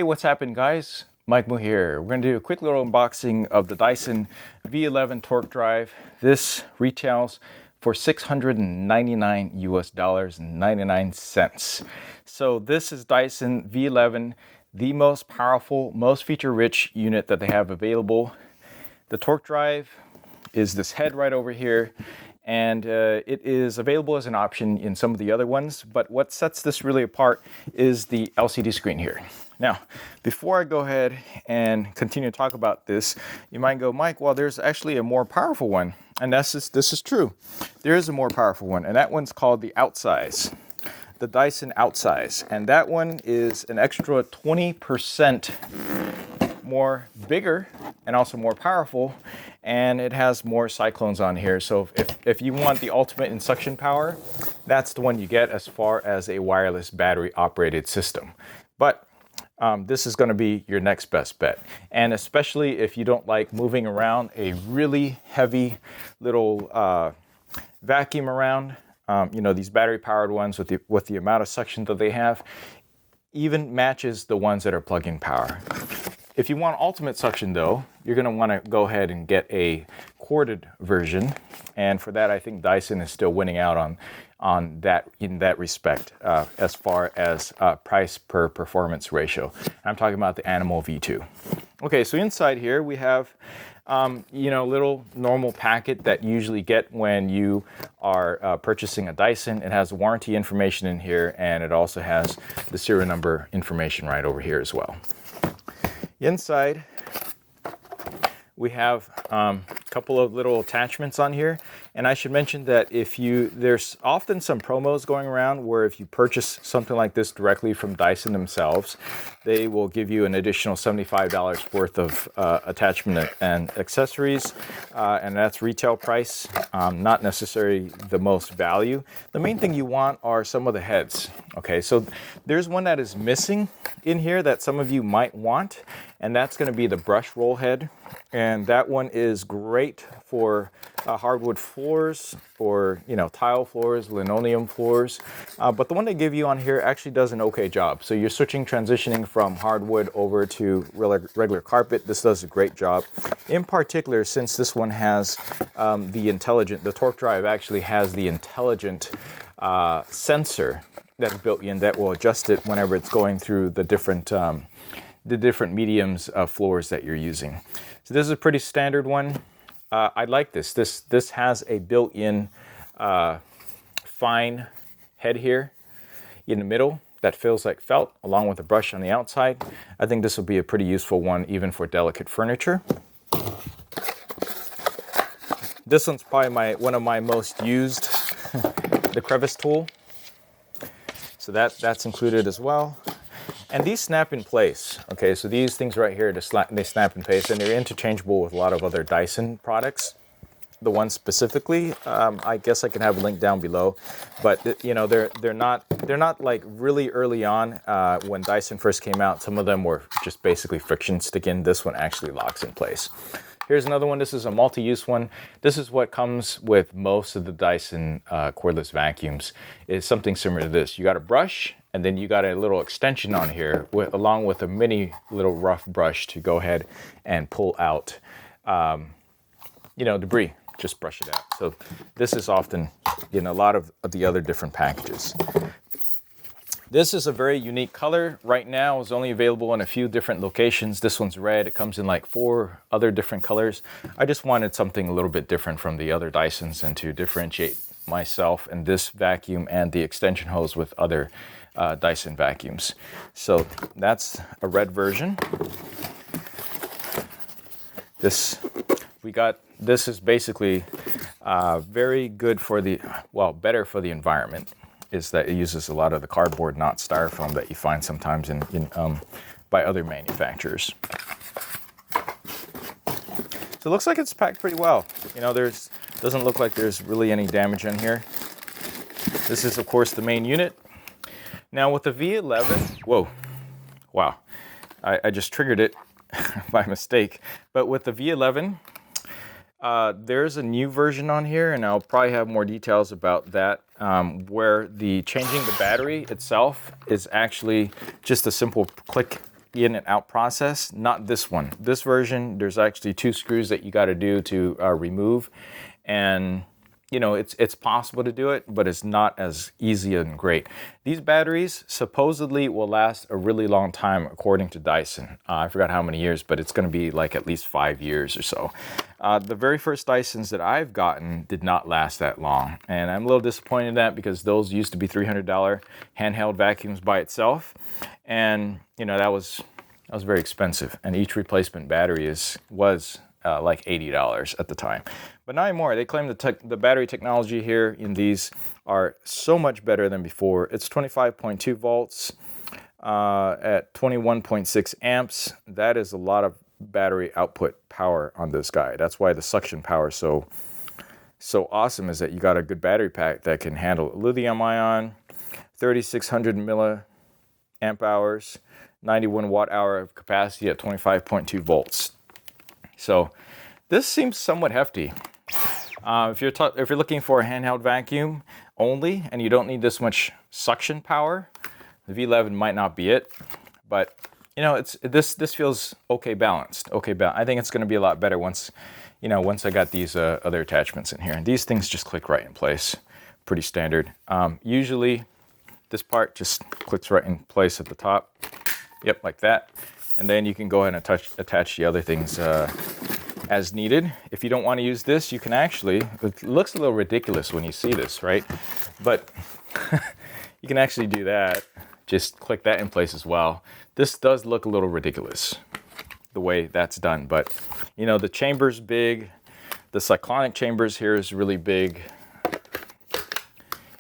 Hey, what's happening, guys? Mike Moo here. We're going to do a quick little unboxing of the Dyson V11 torque drive. This retails for $699 US and 99 cents. So this is Dyson V11, the most powerful, most feature-rich unit that they have available. The torque drive is this head right over here, and it is available as an option in some of the other ones, but what sets this really apart is the LCD screen here. Now, before I go ahead and continue to talk about this, you might go, Mike, well, there's actually a more powerful one, and this is true. There is a more powerful one, and that one's called the Outsize, the Dyson Outsize, and that one is an extra 20% more bigger and also more powerful, and it has more cyclones on here. So if you want the ultimate in suction power, that's the one you get as far as a wireless battery operated system. But this is going to be your next best bet, and especially if you don't like moving around a really heavy little vacuum around. These battery powered ones with the amount of suction that they have even matches the ones that are plug-in power. If you want ultimate suction though, you're going to want to go ahead and get a corded version, and for that I think Dyson is still winning out on that in that respect as far as price per performance ratio. I'm talking about the Animal V2. Okay, so inside here we have little normal packet that you usually get when you are purchasing a Dyson. It has warranty information in here, and it also has the serial number information right over here as well. Inside, we have a couple of little attachments on here, and I should mention that there's often some promos going around where if you purchase something like this directly from Dyson themselves, they will give you an additional $75 worth of attachment and accessories, and that's retail price, not necessarily the most value. The main thing you want are some of the heads. Okay, so there's one that is missing in here that some of you might want, and that's going to be the brush roll head, and that one is great for hardwood floors or tile floors, linoleum floors, but the one they give you on here actually does an okay job. So you're transitioning from hardwood over to regular carpet. This does a great job. In particular, since this one has the torque drive actually has the intelligent sensor that's built in that will adjust it whenever it's going through the different mediums of floors that you're using. So this is a pretty standard one. I like this. This has a built-in fine head here in the middle that feels like felt, along with a brush on the outside. I think this will be a pretty useful one even for delicate furniture. This one's probably one of my most used, the Crevice Tool. So that's included as well. And these snap in place. Okay, so these things right here, they snap in place, and they're interchangeable with a lot of other Dyson products. The one specifically, I guess I can have a link down below, but they're not like really early on when Dyson first came out. Some of them were just basically friction stick in. This one actually locks in place. Here's another one. This is a multi-use one. This is what comes with most of the Dyson cordless vacuums, is something similar to this. You got a brush, and then you got a little extension on here along with a mini little rough brush to go ahead and pull out debris. Just brush it out. So this is often in a lot of the other different packages. This is a very unique color. Right now it's only available in a few different locations. This one's red. It comes in like 4 other different colors. I just wanted something a little bit different from the other Dysons and to differentiate myself and this vacuum and the extension hose with other Dyson vacuums. So that's a red version. This is basically very good better for the environment, is that it uses a lot of the cardboard, not styrofoam, that you find sometimes by other manufacturers. So it looks like it's packed pretty well. Doesn't look like there's really any damage in here. This is, of course, the main unit. Now with the V11, whoa, wow, I just triggered it by mistake. But with the V11, there's a new version on here, and I'll probably have more details about that, where changing the battery itself is actually just a simple click in and out process. Not this one. This version, there's actually 2 screws that you got to do to remove, and you know, it's possible to do it, but it's not as easy and great. These batteries supposedly will last a really long time, according to Dyson. I forgot how many years, but it's going to be like at least 5 years or so. The very first Dysons that I've gotten did not last that long, and I'm a little disappointed in that because those used to be $300 handheld vacuums by itself, and you know, that was very expensive, and each replacement battery was like $80 at the time. But not anymore. They claim the battery technology here in these are so much better than before. It's 25.2 volts at 21.6 amps. That is a lot of battery output power on this guy. That's why the suction power is so awesome, is that you got a good battery pack that can handle lithium ion, 3600 milliamp hours, 91 watt hour of capacity at 25.2 volts. So this seems somewhat hefty. If you're looking for a handheld vacuum only and you don't need this much suction power, the V11 might not be it. But you know, this feels okay balanced. I think it's going to be a lot better once I got these other attachments in here. And these things just click right in place, pretty standard. Usually, this part just clicks right in place at the top. Yep, like that. And then you can go ahead and attach the other things as needed. If you don't want to use this, you can actually, it looks a little ridiculous when you see this, right? But you can actually do that. Just click that in place as well. This does look a little ridiculous, the way that's done. But, you know, the chamber's big. The cyclonic chambers here is really big.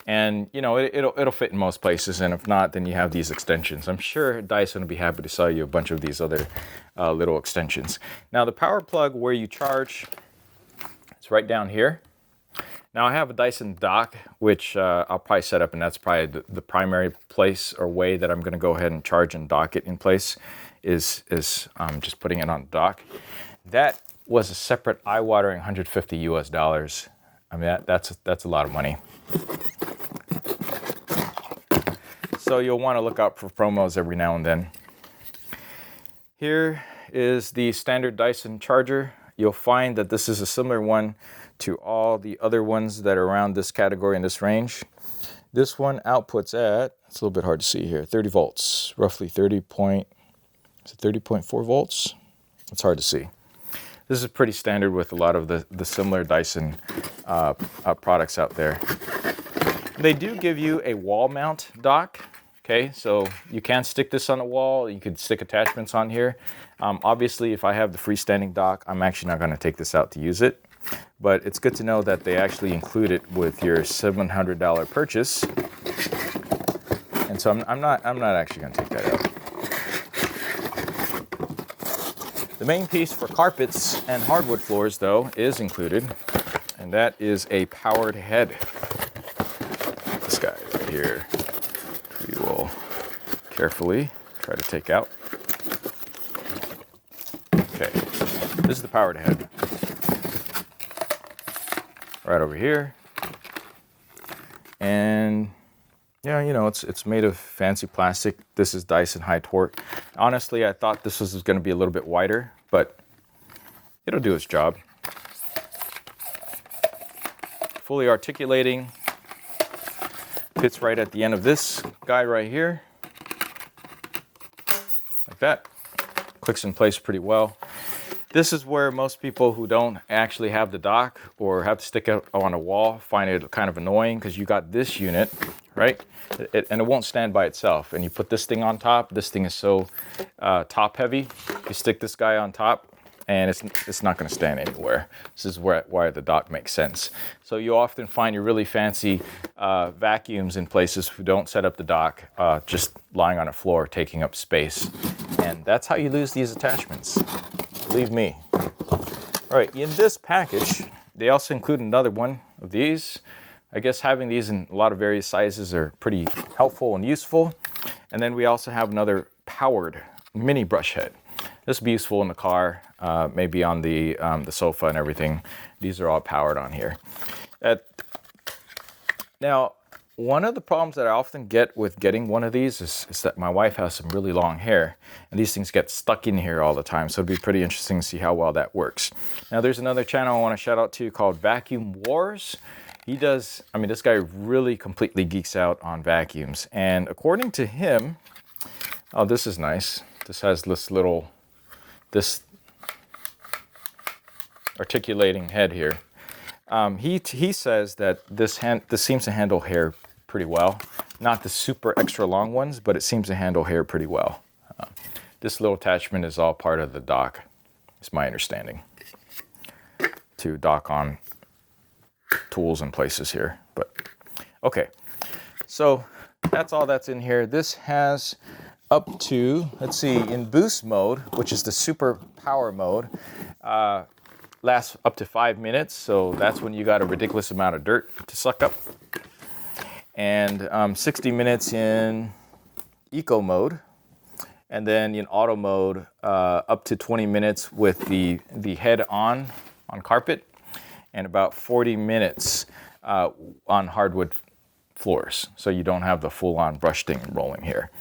And, you know, it'll fit in most places. And if not, then you have these extensions. I'm sure Dyson will be happy to sell you a bunch of these other little extensions. Now, the power plug where you charge, it's right down here. Now, I have a Dyson dock, which I'll probably set up, and that's probably the primary place or way that I'm going to go ahead and charge and dock it in place is just putting it on the dock. That was a separate eye-watering $150. I mean, that's a lot of money. So you'll want to look out for promos every now and then. Here is the standard Dyson charger. You'll find that this is a similar one to all the other ones that are around this category in this range. This one outputs at, it's a little bit hard to see here, 30 volts, roughly 30.4 volts? It's hard to see. This is pretty standard with a lot of the similar Dyson products out there. They do give you a wall mount dock. Okay, so you can stick this on the wall. You could stick attachments on here. Obviously, if I have the freestanding dock, I'm actually not going to take this out to use it. But it's good to know that they actually include it with your $700 purchase. And so I'm not actually going to take that out. The main piece for carpets and hardwood floors, though, is included, and that is a powered head. This guy right here. We will carefully try to take out. Okay, this is the powered head. Right over here. And yeah, you know, it's made of fancy plastic. This is Dyson high torque. Honestly, I thought this was going to be a little bit wider, but it'll do its job. Fully articulating. Fits right at the end of this guy right here. Like that. Clicks in place pretty well. This is where most people who don't actually have the dock or have to stick it on a wall find it kind of annoying, because you got this unit, right? And it won't stand by itself. And you put this thing on top. This thing is so top heavy. You stick this guy on top, and it's not going to stand anywhere. This is why the dock makes sense. So you often find your really fancy vacuums in places who don't set up the dock, just lying on a floor, taking up space. And that's how you lose these attachments. Believe me. All right, in this package, they also include another one of these. I guess having these in a lot of various sizes are pretty helpful and useful. And then we also have another powered mini brush head. This will be useful in the car, maybe on the sofa and everything. These are all powered on here. Now, one of the problems that I often get with getting one of these is that my wife has some really long hair, and these things get stuck in here all the time. So it'd be pretty interesting to see how well that works. Now, there's another channel I want to shout out to called Vacuum Wars. He does, I mean, this guy really completely geeks out on vacuums. And according to him, oh, this is nice. This has this articulating head here. He says that this seems to handle hair pretty well. Not the super extra long ones, but it seems to handle hair pretty well. This little attachment is all part of the dock, is my understanding, to dock on tools and places here. But okay, so that's all that's in here. This has up to, let's see, in boost mode, which is the super power mode, lasts up to 5 minutes, so that's when you got a ridiculous amount of dirt to suck up. And 60 minutes in eco mode, and then in auto mode, up to 20 minutes with the head on carpet, and about 40 minutes on hardwood floors, so you don't have the full-on brush thing rolling here.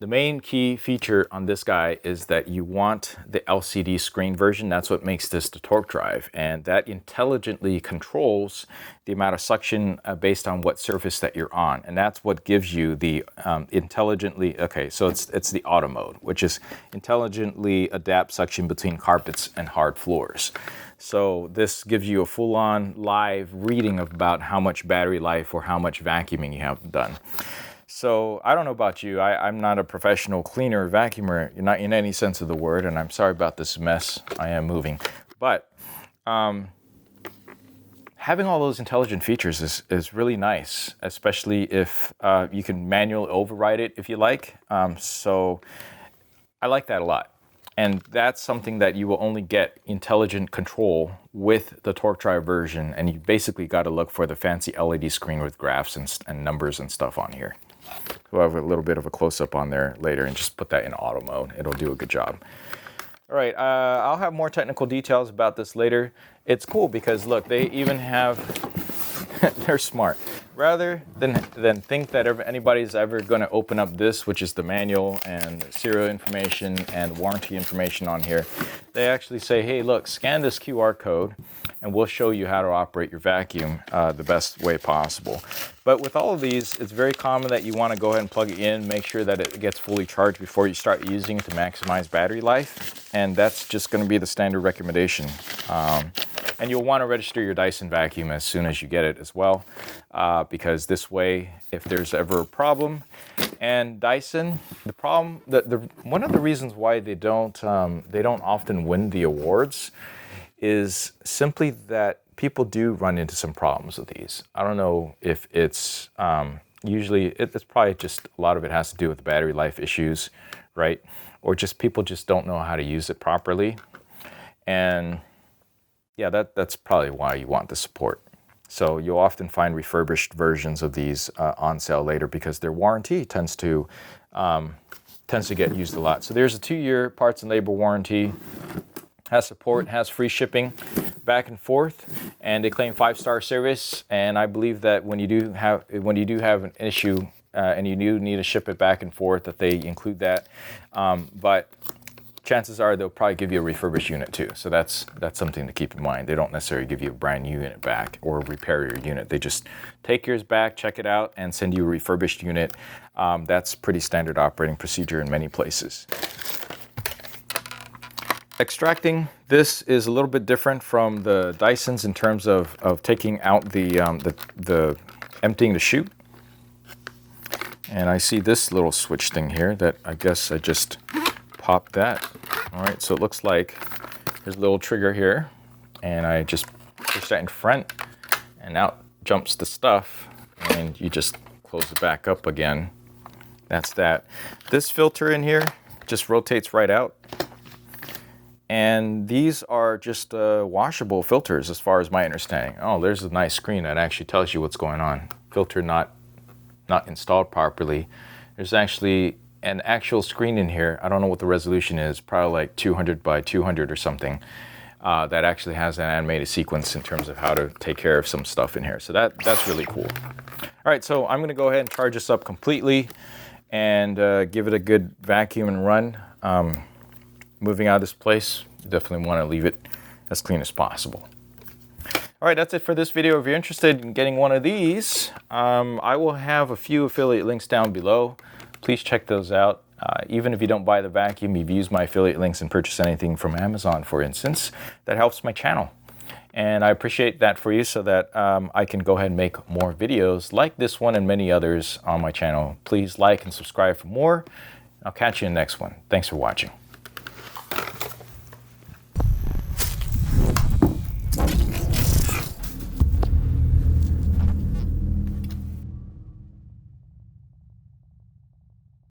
The main key feature on this guy is that you want the LCD screen version. That's what makes this the torque drive, and that intelligently controls the amount of suction based on what surface that you're on, and that's what gives you the intelligently. Okay, so it's the auto mode, which is intelligently adapt suction between carpets and hard floors. So this gives you a full-on live reading of about how much battery life or how much vacuuming you have done. So I don't know about you, I'm not a professional cleaner or vacuumer, not in any sense of the word, and I'm sorry about this mess I am moving. But having all those intelligent features is really nice, especially if you can manually override it if you like. So I like that a lot. And that's something that you will only get intelligent control with the torque drive version, and you basically got to look for the fancy LED screen with graphs and numbers and stuff on here. We'll have a little bit of a close-up on there later and just put that in auto mode. It'll do a good job. All right, I'll have more technical details about this later. It's cool because, look, they even have, they're smart. Rather than think that anybody's ever going to open up this, which is the manual and serial information and warranty information on here, they actually say, hey, look, scan this QR code and we'll show you how to operate your vacuum the best way possible. But with all of these, it's very common that you want to go ahead and plug it in, make sure that it gets fully charged before you start using it to maximize battery life. And that's just going to be the standard recommendation. And you'll want to register your Dyson vacuum as soon as you get it as well, because this way, if there's ever a problem, and Dyson, the problem, one of the reasons why they don't often win the awards is simply that people do run into some problems with these. I don't know if it's usually it's probably just a lot of it has to do with battery life issues, right? Or just people just don't know how to use it properly, and yeah, that's probably why you want the support. So you'll often find refurbished versions of these on sale later because their warranty tends to get used a lot. So there's a 2-year parts and labor warranty, has support, has free shipping back and forth, and they claim 5-star service. And I believe that when you do have an issue and you do need to ship it back and forth, that they include that. But chances are they'll probably give you a refurbished unit too. So that's something to keep in mind. They don't necessarily give you a brand new unit back or repair your unit. They just take yours back, check it out, and send you a refurbished unit. That's pretty standard operating procedure in many places. Extracting this is a little bit different from the Dysons in terms of taking out the emptying the chute. And I see this little switch thing here that I guess I just pop that. All right, so it looks like there's a little trigger here, and I just push that in front, and out jumps the stuff, and you just close it back up again. That's that. This filter in here just rotates right out, and these are just washable filters as far as my understanding. Oh, there's a nice screen that actually tells you what's going on. Filter not installed properly. There's actually an actual screen in here. I don't know what the resolution is, probably like 200 by 200 or something. that actually has an animated sequence in terms of how to take care of some stuff in here. So that's really cool. All right, so I'm gonna go ahead and charge this up completely and give it a good vacuum and run. Moving out of this place, you definitely wanna leave it as clean as possible. All right, that's it for this video. If you're interested in getting one of these, I will have a few affiliate links down below. Please check those out. Even if you don't buy the vacuum, you've used my affiliate links and purchased anything from Amazon, for instance, that helps my channel. And I appreciate that for you so that I can go ahead and make more videos like this one and many others on my channel. Please like and subscribe for more. I'll catch you in the next one. Thanks for watching.